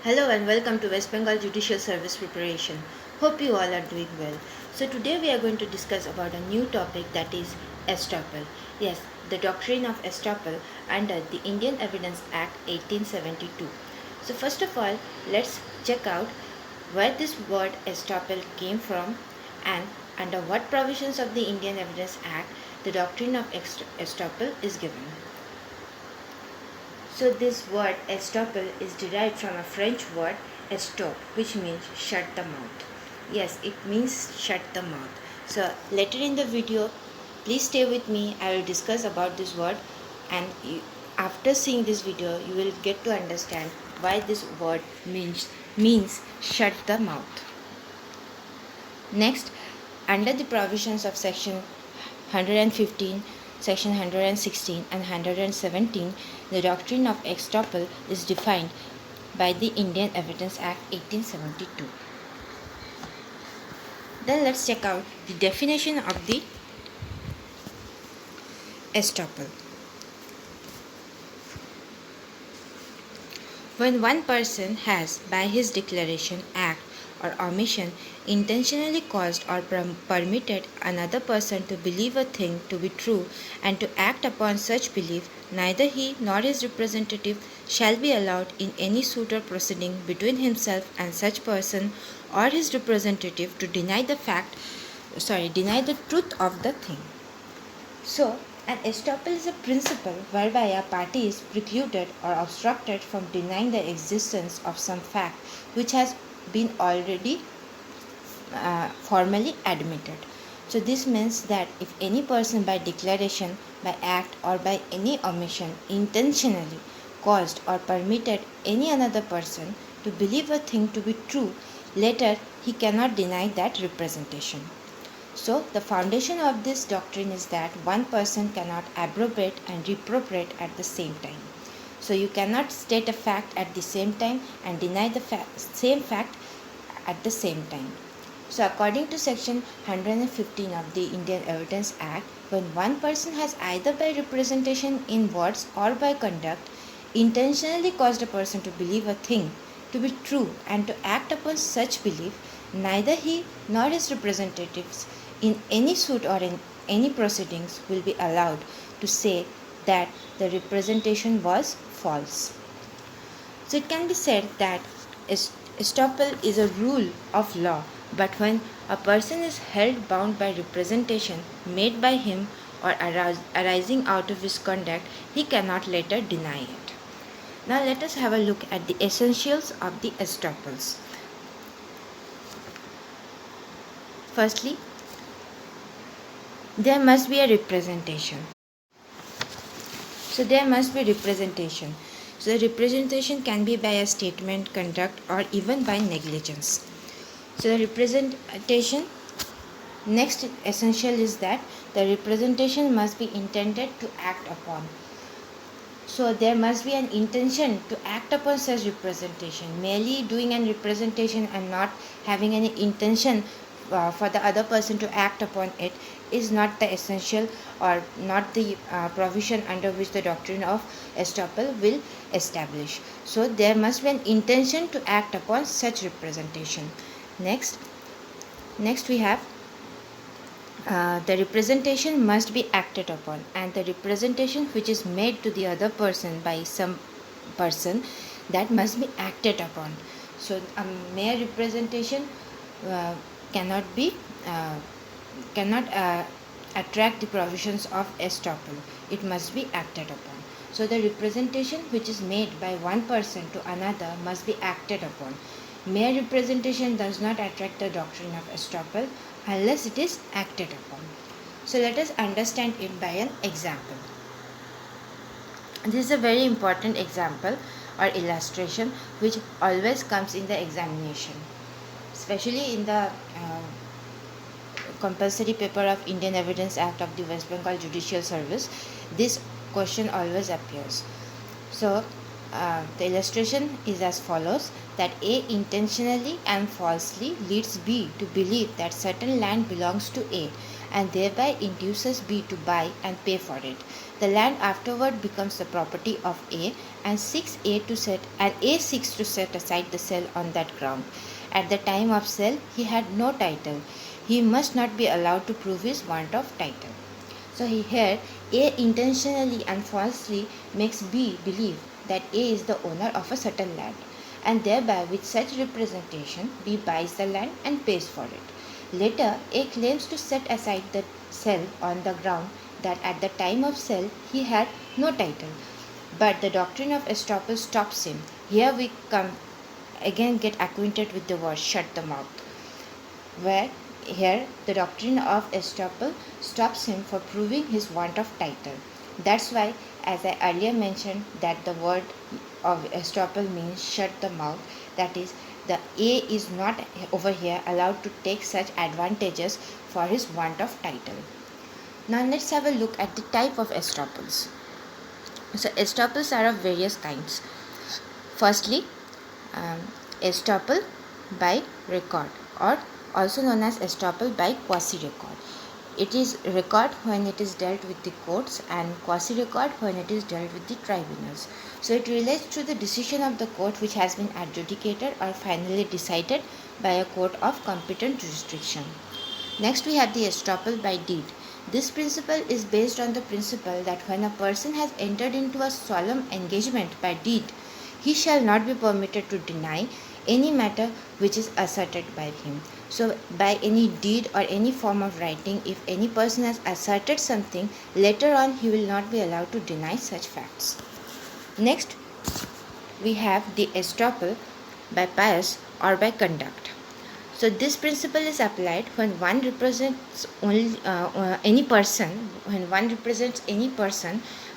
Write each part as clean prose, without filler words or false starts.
Hello and welcome to West Bengal Judicial Service Preparation. Hope you all are doing well. So today we are going to discuss about a new topic, that is estoppel. Yes, the doctrine of estoppel under the Indian Evidence Act 1872. So first of all, let's check out where this word estoppel came from and under what provisions of the Indian Evidence Act the doctrine of estoppel is given. So this word estoppel is derived from a French word estop, which means shut the mouth. Yes, it means shut the mouth. So later in the video, please stay with me. I will discuss about this word, and after seeing this video, you will get to understand why this word means shut the mouth. Next, under the provisions of section 115, section 116 and 117, the doctrine of estoppel is defined by the Indian Evidence Act 1872. Then let's check out the definition of the estoppel. When one person has, by his declaration, act, or omission, intentionally caused or permitted another person to believe a thing to be true and to act upon such belief, neither he nor his representative shall be allowed in any suit or proceeding between himself and such person or his representative to deny the truth of the thing. So, an estoppel is a principle whereby a party is precluded or obstructed from denying the existence of some fact which has been already formally admitted. So this means that if any person by declaration, by act or by any omission intentionally caused or permitted any another person to believe a thing to be true, later he cannot deny that representation. So the foundation of this doctrine is that one person cannot abrogate and reprobate at the same time. So you cannot state a fact at the same time and deny the same fact at the same time. So according to section 115 of the Indian Evidence Act, when one person has either by representation in words or by conduct intentionally caused a person to believe a thing to be true and to act upon such belief, neither he nor his representatives in any suit or in any proceedings will be allowed to say that the representation was false. So it can be said that estoppel is a rule of law, but when a person is held bound by representation made by him or arising out of his conduct, he cannot later deny it. Now let us have a look at the essentials of the estoppels. Firstly, there must be a representation. So there must be representation. So the representation can be by a statement, conduct, or even by negligence. So the representation, next essential is that the representation must be intended to act upon. So there must be an intention to act upon such representation. Merely doing an representation and not having any intention for the other person to act upon it is not the essential or not the provision under which the doctrine of estoppel will establish. So there must be an intention to act upon such representation. Next we have the representation must be acted upon, and the representation which is made to the other person by some person, that must be acted upon. So a mere representation cannot attract the provisions of estoppel. It must be acted upon. So the representation which is made by one person to another must be acted upon. Mere representation does not attract the doctrine of estoppel unless it is acted upon. So let us understand it by an example. This is a very important example or illustration which always comes in the examination, especially in the compulsory paper of Indian Evidence Act of the West Bengal Judicial Service. This question always appears. So The illustration is as follows, that A intentionally and falsely leads B to believe that certain land belongs to A and thereby induces B to buy and pay for it. The land afterward becomes the property of A and A seeks to set aside the sale on that ground. At the time of sale, he had no title. He must not be allowed to prove his want of title. So here A intentionally and falsely makes B believe that A is the owner of a certain land, and thereby with such representation B buys the land and pays for it. Later A claims to set aside the sale on the ground that at the time of sale he had no title. But the doctrine of estoppel stops him. Here we get acquainted with the word shut the mouth, where here the doctrine of estoppel stops him for proving his want of title. That's why, as I earlier mentioned, that the word of estoppel means shut the mouth. That is, the A is not over here allowed to take such advantages for his want of title. Now let's have a look at the type of estoppels. So estoppels are of various kinds. Firstly, estoppel by record, or also known as estoppel by quasi-record. It is record when it is dealt with the courts and quasi-record when it is dealt with the tribunals. So it relates to the decision of the court which has been adjudicated or finally decided by a court of competent jurisdiction. Next we have the estoppel by deed. This principle is based on the principle that when a person has entered into a solemn engagement by deed, he shall not be permitted to deny any matter which is asserted by him. So by any deed or any form of writing, if any person has asserted something, later on he will not be allowed to deny such facts. Next, we have the estoppel by pious or by conduct. So this principle is applied when one represents any person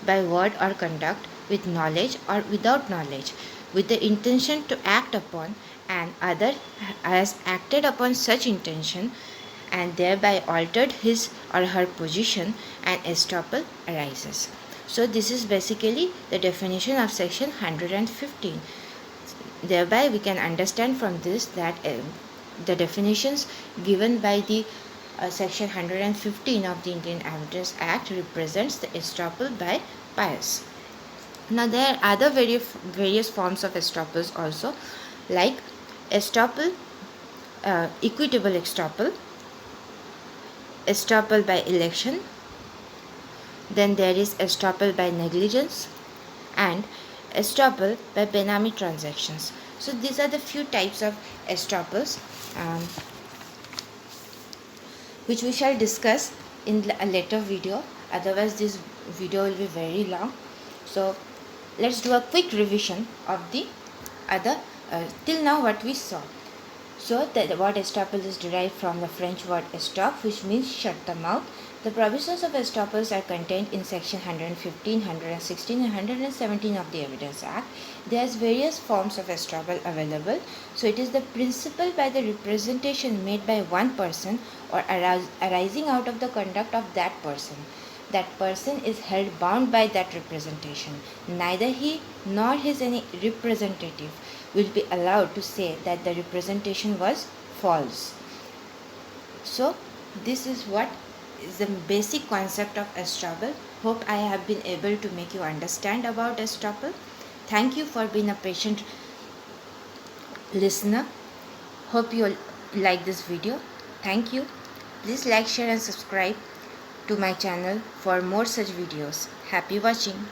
by word or conduct, with knowledge or without knowledge, with the intention to act upon, and other has acted upon such intention and thereby altered his or her position, and estoppel arises. So this is basically the definition of section 115. Thereby we can understand from this that the definitions given by the section 115 of the Indian Evidence Act represents the estoppel by pious. Now there are other various forms of estoppels also, like estoppel, equitable estoppel, estoppel by election, then there is estoppel by negligence, and estoppel by benami transactions. So these are the few types of estoppels which we shall discuss in a later video. Otherwise this video will be very long. So let's do a quick revision of the other till now what we saw. So the word estoppel is derived from the French word estoppe, which means shut the mouth. The provisions of estoppels are contained in section 115, 116 and 117 of the Evidence Act. There are various forms of estoppel available. So it is the principle by the representation made by one person or arising out of the conduct of that person. That person is held bound by that representation. Neither he nor his any representative will be allowed to say that the representation was false. So this is what is the basic concept of estoppel. Hope I have been able to make you understand about estoppel. Thank you for being a patient listener. Hope you like this video. Thank you. Please like, share and subscribe to my channel for more such videos. Happy watching.